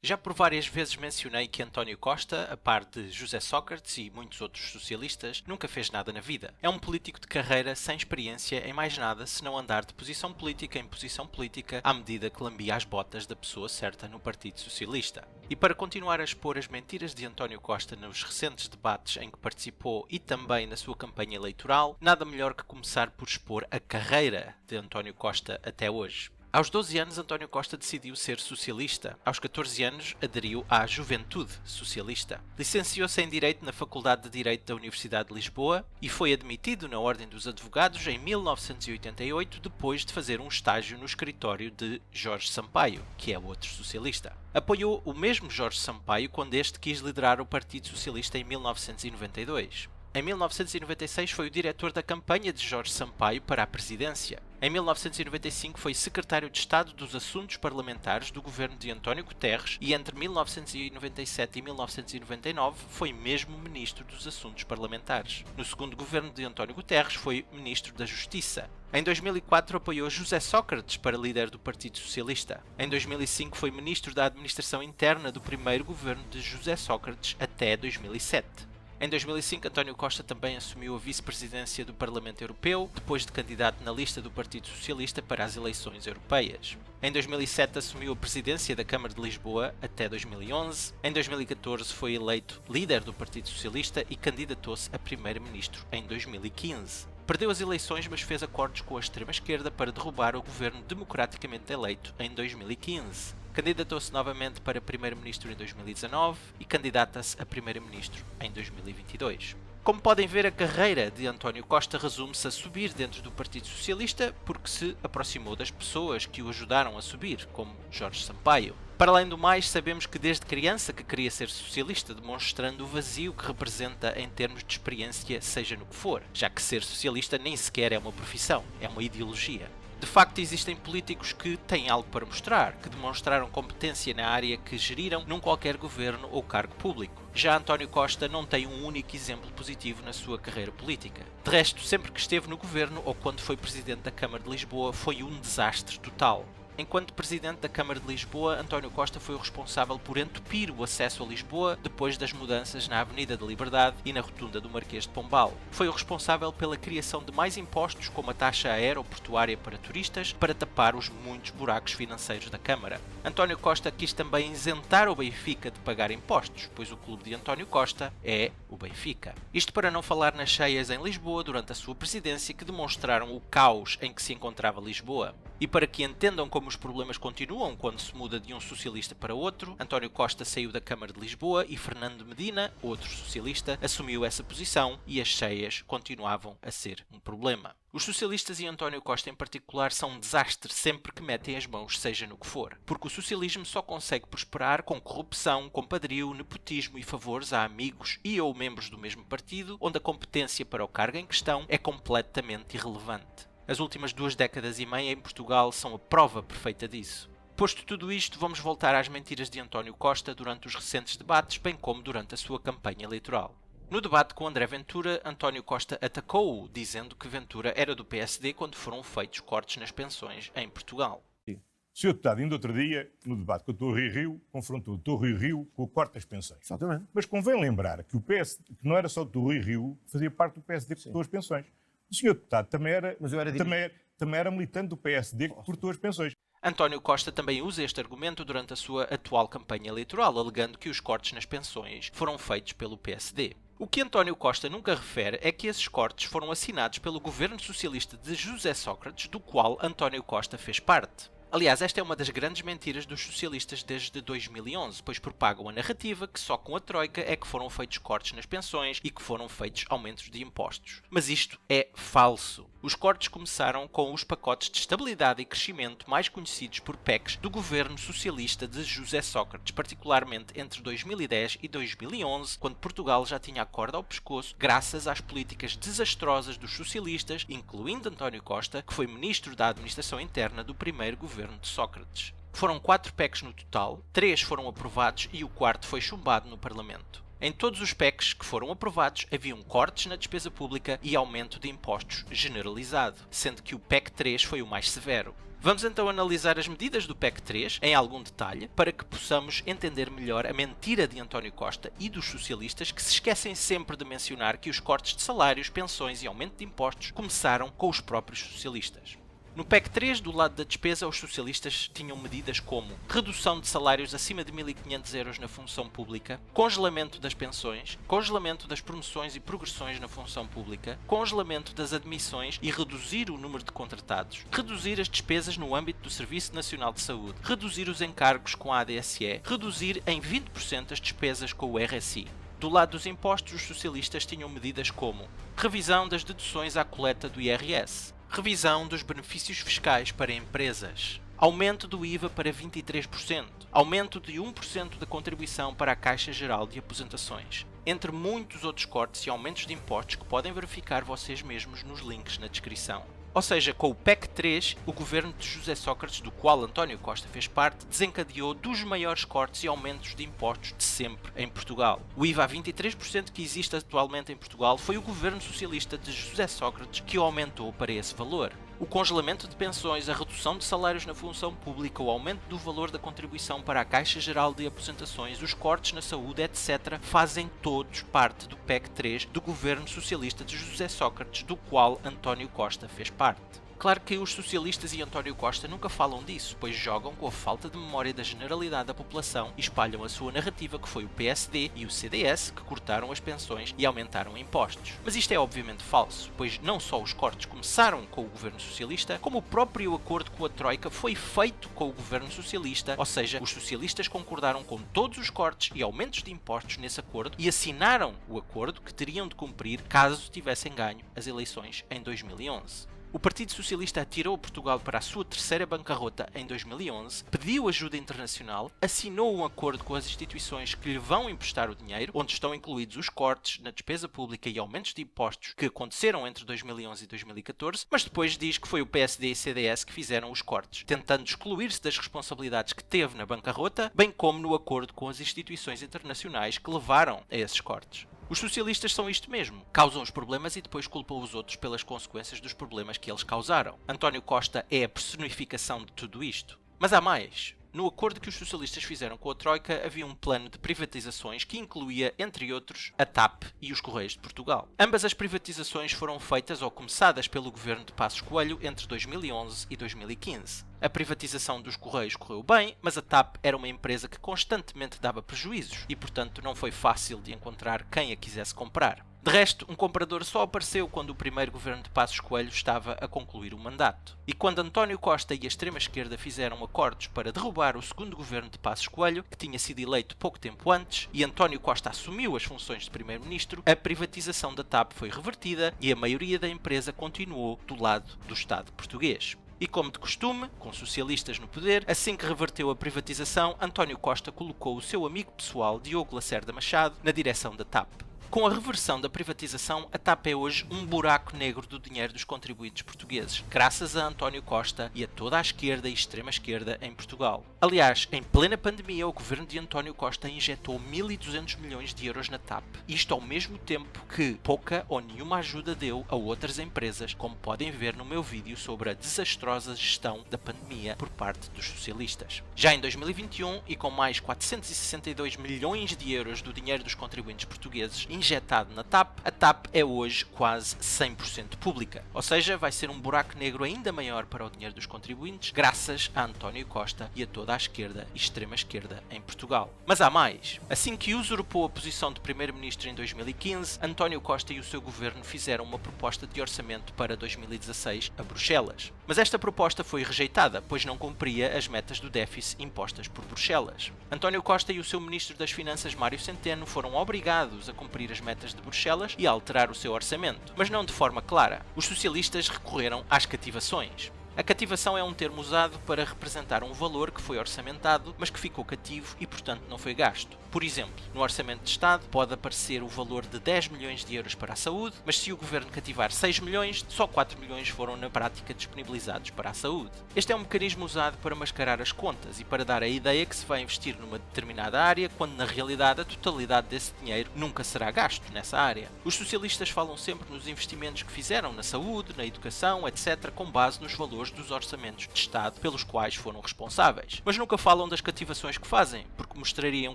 Já por várias vezes mencionei que António Costa, a par de José Sócrates e muitos outros socialistas, nunca fez nada na vida. É um político de carreira sem experiência em mais nada senão andar de posição política em posição política à medida que lambia as botas da pessoa certa no Partido Socialista. E para continuar a expor as mentiras de António Costa nos recentes debates em que participou e também na sua campanha eleitoral, nada melhor que começar por expor a carreira de António Costa até hoje. Aos 12 anos, António Costa decidiu ser socialista. Aos 14 anos, aderiu à Juventude Socialista. Licenciou-se em Direito na Faculdade de Direito da Universidade de Lisboa e foi admitido na Ordem dos Advogados em 1988, depois de fazer um estágio no escritório de Jorge Sampaio, que é outro socialista. Apoiou o mesmo Jorge Sampaio quando este quis liderar o Partido Socialista em 1992. Em 1996 foi o diretor da campanha de Jorge Sampaio para a presidência. Em 1995 foi secretário de Estado dos Assuntos Parlamentares do governo de António Guterres e entre 1997 e 1999 foi mesmo ministro dos Assuntos Parlamentares. No segundo governo de António Guterres foi ministro da Justiça. Em 2004 apoiou José Sócrates para líder do Partido Socialista. Em 2005 foi ministro da Administração Interna do primeiro governo de José Sócrates até 2007. Em 2005, António Costa também assumiu a vice-presidência do Parlamento Europeu, depois de candidato na lista do Partido Socialista para as eleições europeias. Em 2007, assumiu a presidência da Câmara de Lisboa até 2011. Em 2014, foi eleito líder do Partido Socialista e candidatou-se a primeiro-ministro em 2015. Perdeu as eleições, mas fez acordos com a extrema-esquerda para derrubar o governo democraticamente eleito em 2015. Candidatou-se novamente para primeiro-ministro em 2019 e candidata-se a primeiro-ministro em 2022. Como podem ver, a carreira de António Costa resume-se a subir dentro do Partido Socialista porque se aproximou das pessoas que o ajudaram a subir, como Jorge Sampaio. Para além do mais, sabemos que desde criança que queria ser socialista, demonstrando o vazio que representa em termos de experiência, seja no que for, já que ser socialista nem sequer é uma profissão, é uma ideologia. De facto, existem políticos que têm algo para mostrar, que demonstraram competência na área que geriram num qualquer governo ou cargo público. Já António Costa não tem um único exemplo positivo na sua carreira política. De resto, sempre que esteve no governo ou quando foi presidente da Câmara de Lisboa, foi um desastre total. Enquanto presidente da Câmara de Lisboa, António Costa foi o responsável por entupir o acesso a Lisboa depois das mudanças na Avenida da Liberdade e na Rotunda do Marquês de Pombal. Foi o responsável pela criação de mais impostos, como a taxa aeroportuária para turistas, para tapar os muitos buracos financeiros da Câmara. António Costa quis também isentar o Benfica de pagar impostos, pois o clube de António Costa é o Benfica. Isto para não falar nas cheias em Lisboa durante a sua presidência, que demonstraram o caos em que se encontrava Lisboa. E para que entendam como os problemas continuam quando se muda de um socialista para outro, António Costa saiu da Câmara de Lisboa e Fernando Medina, outro socialista, assumiu essa posição e as cheias continuavam a ser um problema. Os socialistas e António Costa em particular são um desastre sempre que metem as mãos, seja no que for, porque o socialismo só consegue prosperar com corrupção, compadrio, nepotismo e favores a amigos e ou membros do mesmo partido, onde a competência para o cargo em questão é completamente irrelevante. As últimas 2 décadas e meia em Portugal são a prova perfeita disso. Posto tudo isto, vamos voltar às mentiras de António Costa durante os recentes debates, bem como durante a sua campanha eleitoral. No debate com André Ventura, António Costa atacou-o, dizendo que Ventura era do PSD quando foram feitos cortes nas pensões em Portugal. O Sr. Deputado, ainda outro dia, no debate com o Dr. Rui Rio, confrontou o Dr. Rui Rio com o corte das pensões. Exatamente. Mas convém lembrar que que não era só o Dr. Rui Rio que fazia parte do PSD que cortou as pensões. O Sr. Deputado também era militante do PSD que cortou as pensões. António Costa também usa este argumento durante a sua atual campanha eleitoral, alegando que os cortes nas pensões foram feitos pelo PSD. O que António Costa nunca refere é que esses cortes foram assinados pelo governo socialista de José Sócrates, do qual António Costa fez parte. Aliás, esta é uma das grandes mentiras dos socialistas desde 2011, pois propagam a narrativa que só com a Troika é que foram feitos cortes nas pensões e que foram feitos aumentos de impostos. Mas isto é falso. Os cortes começaram com os pacotes de estabilidade e crescimento mais conhecidos por PECs do governo socialista de José Sócrates, particularmente entre 2010 e 2011, quando Portugal já tinha a corda ao pescoço graças às políticas desastrosas dos socialistas, incluindo António Costa, que foi ministro da Administração Interna do primeiro governo de Sócrates. Foram 4 PECs no total, 3 foram aprovados e o 4º foi chumbado no Parlamento. Em todos os PECs que foram aprovados, haviam cortes na despesa pública e aumento de impostos generalizado, sendo que o PEC 3 foi o mais severo. Vamos então analisar as medidas do PEC 3 em algum detalhe para que possamos entender melhor a mentira de António Costa e dos socialistas que se esquecem sempre de mencionar que os cortes de salários, pensões e aumento de impostos começaram com os próprios socialistas. No PEC 3, do lado da despesa, os socialistas tinham medidas como redução de salários acima de 1.500 euros na função pública, congelamento das pensões, congelamento das promoções e progressões na função pública, congelamento das admissões e reduzir o número de contratados, reduzir as despesas no âmbito do Serviço Nacional de Saúde, reduzir os encargos com a ADSE, reduzir em 20% as despesas com o RSI. Do lado dos impostos, os socialistas tinham medidas como revisão das deduções à coleta do IRS, revisão dos benefícios fiscais para empresas, aumento do IVA para 23%, aumento de 1% da contribuição para a Caixa Geral de Aposentações, entre muitos outros cortes e aumentos de impostos que podem verificar vocês mesmos nos links na descrição. Ou seja, com o PEC 3, o governo de José Sócrates, do qual António Costa fez parte, desencadeou dos maiores cortes e aumentos de impostos de sempre em Portugal. O IVA a 23% que existe atualmente em Portugal foi o governo socialista de José Sócrates que o aumentou para esse valor. O congelamento de pensões, a redução de salários na função pública, o aumento do valor da contribuição para a Caixa Geral de Aposentações, os cortes na saúde, etc., fazem todos parte do PEC 3 do governo socialista de José Sócrates, do qual António Costa fez parte. Claro que os socialistas e António Costa nunca falam disso, pois jogam com a falta de memória da generalidade da população e espalham a sua narrativa que foi o PSD e o CDS que cortaram as pensões e aumentaram impostos. Mas isto é obviamente falso, pois não só os cortes começaram com o governo socialista, como o próprio acordo com a Troika foi feito com o governo socialista, ou seja, os socialistas concordaram com todos os cortes e aumentos de impostos nesse acordo e assinaram o acordo que teriam de cumprir caso tivessem ganho as eleições em 2011. O Partido Socialista atirou Portugal para a sua terceira bancarrota em 2011, pediu ajuda internacional, assinou um acordo com as instituições que lhe vão emprestar o dinheiro, onde estão incluídos os cortes na despesa pública e aumentos de impostos que aconteceram entre 2011 e 2014, mas depois diz que foi o PSD e CDS que fizeram os cortes, tentando excluir-se das responsabilidades que teve na bancarrota, bem como no acordo com as instituições internacionais que levaram a esses cortes. Os socialistas são isto mesmo. Causam os problemas e depois culpam os outros pelas consequências dos problemas que eles causaram. António Costa é a personificação de tudo isto. Mas há mais. No acordo que os socialistas fizeram com a Troika, havia um plano de privatizações que incluía, entre outros, a TAP e os Correios de Portugal. Ambas as privatizações foram feitas ou começadas pelo governo de Passos Coelho entre 2011 e 2015. A privatização dos Correios correu bem, mas a TAP era uma empresa que constantemente dava prejuízos e, portanto, não foi fácil de encontrar quem a quisesse comprar. De resto, um comprador só apareceu quando o primeiro governo de Passos Coelho estava a concluir o mandato. E quando António Costa e a extrema-esquerda fizeram acordos para derrubar o segundo governo de Passos Coelho, que tinha sido eleito pouco tempo antes, e António Costa assumiu as funções de primeiro-ministro, a privatização da TAP foi revertida e a maioria da empresa continuou do lado do Estado português. E como de costume, com socialistas no poder, assim que reverteu a privatização, António Costa colocou o seu amigo pessoal Diogo Lacerda Machado na direção da TAP. Com a reversão da privatização, a TAP é hoje um buraco negro do dinheiro dos contribuintes portugueses, graças a António Costa e a toda a esquerda e extrema-esquerda em Portugal. Aliás, em plena pandemia, o governo de António Costa injetou 1.200 milhões de euros na TAP. Isto ao mesmo tempo que pouca ou nenhuma ajuda deu a outras empresas, como podem ver no meu vídeo sobre a desastrosa gestão da pandemia por parte dos socialistas. Já em 2021, e com mais 462 milhões de euros do dinheiro dos contribuintes portugueses injetado na TAP, a TAP é hoje quase 100% pública. Ou seja, vai ser um buraco negro ainda maior para o dinheiro dos contribuintes, graças a António Costa e a toda a esquerda e extrema-esquerda em Portugal. Mas há mais. Assim que usurpou a posição de primeiro-ministro em 2015, António Costa e o seu governo fizeram uma proposta de orçamento para 2016 a Bruxelas. Mas esta proposta foi rejeitada, pois não cumpria as metas do déficit impostas por Bruxelas. António Costa e o seu ministro das Finanças, Mário Centeno, foram obrigados a cumprir as metas de Bruxelas e a alterar o seu orçamento, mas não de forma clara. Os socialistas recorreram às cativações. A cativação é um termo usado para representar um valor que foi orçamentado, mas que ficou cativo e, portanto, não foi gasto. Por exemplo, no Orçamento de Estado pode aparecer o valor de 10 milhões de euros para a saúde, mas se o governo cativar 6 milhões, só 4 milhões foram na prática disponibilizados para a saúde. Este é um mecanismo usado para mascarar as contas e para dar a ideia que se vai investir numa determinada área, quando na realidade a totalidade desse dinheiro nunca será gasto nessa área. Os socialistas falam sempre nos investimentos que fizeram na saúde, na educação, etc., com base nos valores valores dos orçamentos de Estado pelos quais foram responsáveis. Mas nunca falam das cativações que fazem, porque mostrariam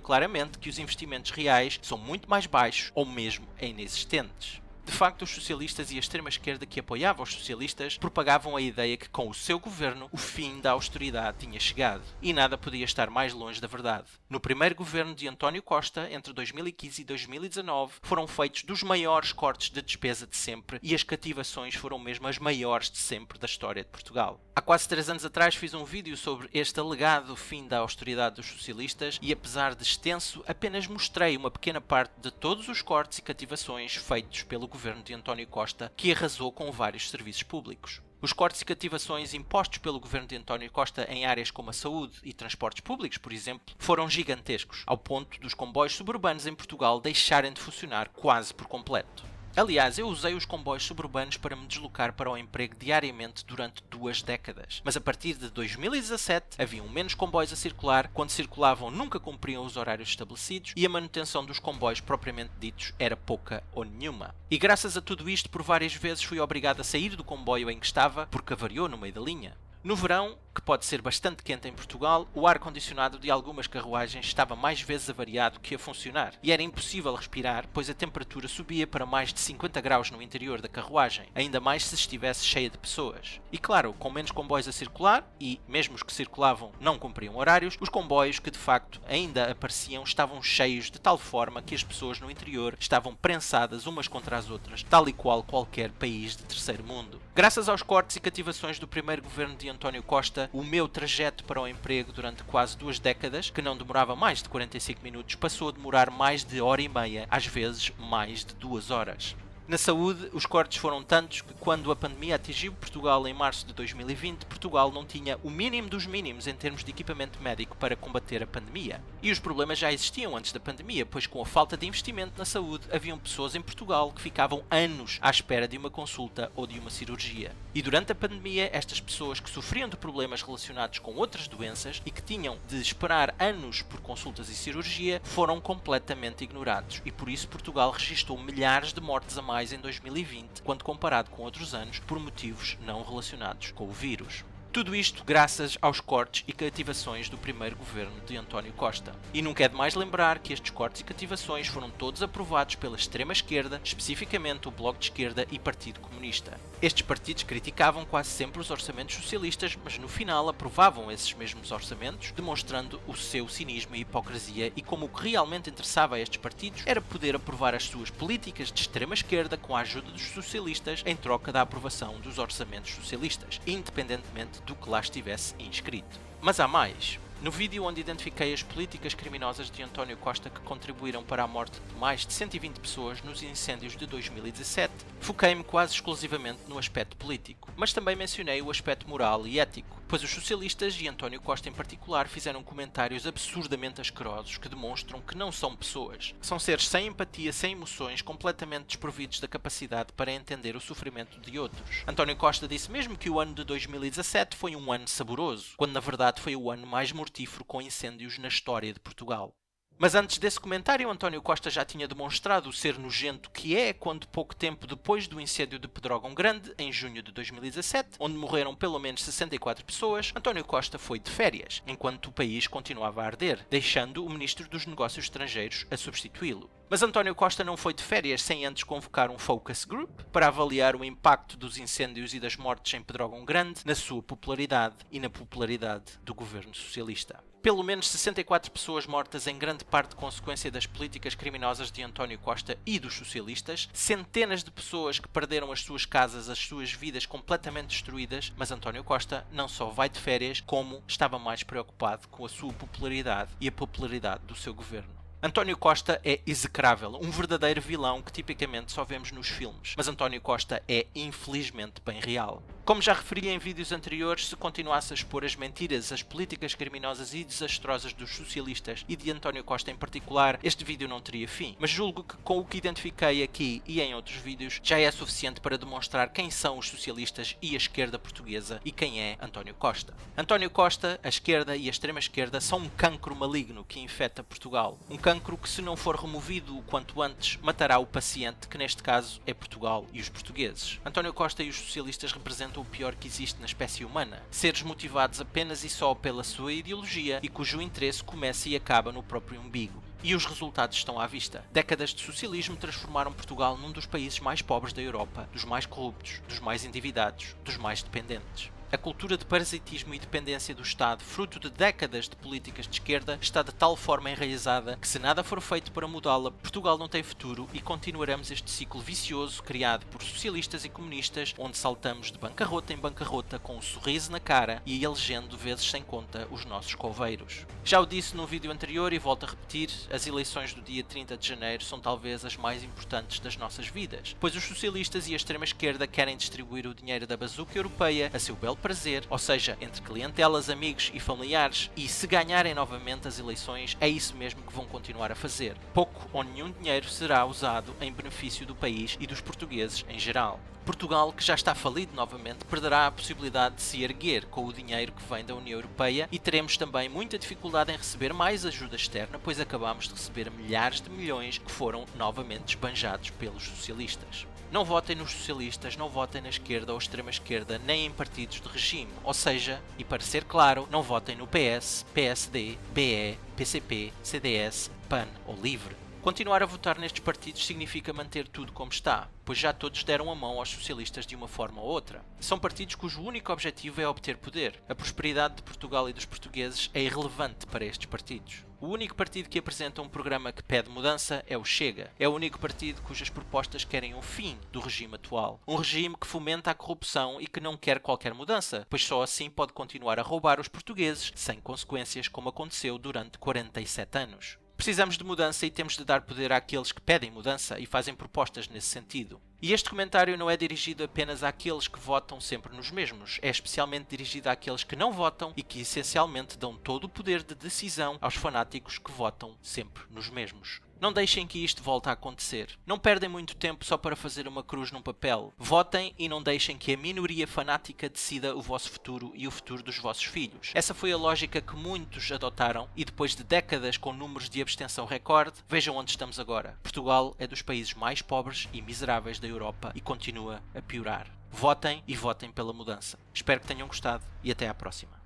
claramente que os investimentos reais são muito mais baixos ou mesmo inexistentes. De facto, os socialistas e a extrema-esquerda que apoiavam os socialistas propagavam a ideia que com o seu governo o fim da austeridade tinha chegado. E nada podia estar mais longe da verdade. No primeiro governo de António Costa, entre 2015 e 2019, foram feitos dos maiores cortes de despesa de sempre e as cativações foram mesmo as maiores de sempre da história de Portugal. Há quase 3 anos atrás fiz um vídeo sobre este alegado fim da austeridade dos socialistas e, apesar de extenso, apenas mostrei uma pequena parte de todos os cortes e cativações feitos pelo governo de António Costa, que arrasou com vários serviços públicos. Os cortes e cativações impostos pelo governo de António Costa em áreas como a saúde e transportes públicos, por exemplo, foram gigantescos, ao ponto dos comboios suburbanos em Portugal deixarem de funcionar quase por completo. Aliás, eu usei os comboios suburbanos para me deslocar para o emprego diariamente durante 2 décadas. Mas a partir de 2017 haviam menos comboios a circular, quando circulavam nunca cumpriam os horários estabelecidos e a manutenção dos comboios propriamente ditos era pouca ou nenhuma. E graças a tudo isto, por várias vezes fui obrigado a sair do comboio em que estava porque avariou no meio da linha. No verão, que pode ser bastante quente em Portugal, o ar-condicionado de algumas carruagens estava mais vezes avariado que a funcionar, e era impossível respirar, pois a temperatura subia para mais de 50 graus no interior da carruagem, ainda mais se estivesse cheia de pessoas. E claro, com menos comboios a circular, e mesmo os que circulavam não cumpriam horários, os comboios que de facto ainda apareciam estavam cheios de tal forma que as pessoas no interior estavam prensadas umas contra as outras, tal e qual qualquer país de terceiro mundo. Graças aos cortes e cativações do primeiro governo de António Costa, o meu trajeto para o emprego durante quase 2 décadas, que não demorava mais de 45 minutos, passou a demorar mais de 1h30, às vezes mais de 2 horas. Na saúde, os cortes foram tantos que quando a pandemia atingiu Portugal em março de 2020, Portugal não tinha o mínimo dos mínimos em termos de equipamento médico para combater a pandemia. E os problemas já existiam antes da pandemia, pois com a falta de investimento na saúde, haviam pessoas em Portugal que ficavam anos à espera de uma consulta ou de uma cirurgia. E durante a pandemia, estas pessoas que sofriam de problemas relacionados com outras doenças e que tinham de esperar anos por consultas e cirurgia, foram completamente ignorados. E por isso Portugal registrou milhares de mortes a mais em 2020, quando comparado com outros anos, por motivos não relacionados com o vírus. Tudo isto graças aos cortes e cativações do primeiro governo de António Costa. E nunca é demais lembrar que estes cortes e cativações foram todos aprovados pela extrema-esquerda, especificamente o Bloco de Esquerda e Partido Comunista. Estes partidos criticavam quase sempre os orçamentos socialistas, mas no final aprovavam esses mesmos orçamentos, demonstrando o seu cinismo e hipocrisia, e como o que realmente interessava a estes partidos era poder aprovar as suas políticas de extrema-esquerda com a ajuda dos socialistas em troca da aprovação dos orçamentos socialistas, independentemente do que lá estivesse inscrito. Mas há mais. No vídeo onde identifiquei as políticas criminosas de António Costa que contribuíram para a morte de mais de 120 pessoas nos incêndios de 2017, foquei-me quase exclusivamente no aspecto político, mas também mencionei o aspecto moral e ético, pois os socialistas e António Costa em particular fizeram comentários absurdamente asquerosos que demonstram que não são pessoas. São seres sem empatia, sem emoções, completamente desprovidos da capacidade para entender o sofrimento de outros. António Costa disse mesmo que o ano de 2017 foi um ano saboroso, quando na verdade foi o ano mais mortífero com incêndios na história de Portugal. Mas antes desse comentário, António Costa já tinha demonstrado o ser nojento que é quando, pouco tempo depois do incêndio de Pedrógão Grande, em junho de 2017, onde morreram pelo menos 64 pessoas, António Costa foi de férias, enquanto o país continuava a arder, deixando o Ministro dos Negócios Estrangeiros a substituí-lo. Mas António Costa não foi de férias sem antes convocar um focus group para avaliar o impacto dos incêndios e das mortes em Pedrógão Grande na sua popularidade e na popularidade do governo socialista. Pelo menos 64 pessoas mortas em grande parte consequência das políticas criminosas de António Costa e dos socialistas, centenas de pessoas que perderam as suas casas, as suas vidas completamente destruídas, mas António Costa não só vai de férias, como estava mais preocupado com a sua popularidade e a popularidade do seu governo. António Costa é execrável, um verdadeiro vilão que tipicamente só vemos nos filmes, mas António Costa é infelizmente bem real. Como já referi em vídeos anteriores, se continuasse a expor as mentiras, as políticas criminosas e desastrosas dos socialistas e de António Costa em particular, este vídeo não teria fim. Mas julgo que com o que identifiquei aqui e em outros vídeos, já é suficiente para demonstrar quem são os socialistas e a esquerda portuguesa e quem é António Costa. António Costa, a esquerda e a extrema-esquerda são um cancro maligno que infecta Portugal. Um cancro que, se não for removido o quanto antes, matará o paciente, que neste caso é Portugal e os portugueses. António Costa e os socialistas representam representam o pior que existe na espécie humana. Seres motivados apenas e só pela sua ideologia e cujo interesse começa e acaba no próprio umbigo. E os resultados estão à vista. Décadas de socialismo transformaram Portugal num dos países mais pobres da Europa, dos mais corruptos, dos mais endividados, dos mais dependentes. A cultura de parasitismo e dependência do Estado, fruto de décadas de políticas de esquerda, está de tal forma enraizada que, se nada for feito para mudá-la, Portugal não tem futuro e continuaremos este ciclo vicioso criado por socialistas e comunistas, onde saltamos de bancarrota em bancarrota com um sorriso na cara e elegendo vezes sem conta os nossos coveiros. Já o disse no vídeo anterior e volto a repetir, as eleições do dia 30 de janeiro são talvez as mais importantes das nossas vidas, pois os socialistas e a extrema-esquerda querem distribuir o dinheiro da bazuca europeia a seu belo prazer, ou seja, entre clientelas, amigos e familiares, e se ganharem novamente as eleições, é isso mesmo que vão continuar a fazer. Pouco ou nenhum dinheiro será usado em benefício do país e dos portugueses em geral. Portugal, que já está falido novamente, perderá a possibilidade de se erguer com o dinheiro que vem da União Europeia e teremos também muita dificuldade em receber mais ajuda externa, pois acabamos de receber milhares de milhões que foram novamente esbanjados pelos socialistas. Não votem nos socialistas, não votem na esquerda ou extrema-esquerda, nem em partidos de regime. Ou seja, e para ser claro, não votem no PS, PSD, BE, PCP, CDS, PAN ou LIVRE. Continuar a votar nestes partidos significa manter tudo como está, pois já todos deram a mão aos socialistas de uma forma ou outra. São partidos cujo único objetivo é obter poder. A prosperidade de Portugal e dos portugueses é irrelevante para estes partidos. O único partido que apresenta um programa que pede mudança é o Chega. É o único partido cujas propostas querem o fim do regime atual. Um regime que fomenta a corrupção e que não quer qualquer mudança, pois só assim pode continuar a roubar os portugueses sem consequências, como aconteceu durante 47 anos. Precisamos de mudança e temos de dar poder àqueles que pedem mudança e fazem propostas nesse sentido. E este comentário não é dirigido apenas àqueles que votam sempre nos mesmos, é especialmente dirigido àqueles que não votam e que essencialmente dão todo o poder de decisão aos fanáticos que votam sempre nos mesmos. Não deixem que isto volte a acontecer. Não perdem muito tempo só para fazer uma cruz num papel. Votem e não deixem que a minoria fanática decida o vosso futuro e o futuro dos vossos filhos. Essa foi a lógica que muitos adotaram e depois de décadas com números de abstenção recorde, vejam onde estamos agora. Portugal é dos países mais pobres e miseráveis da Europa e continua a piorar. Votem e votem pela mudança. Espero que tenham gostado e até à próxima.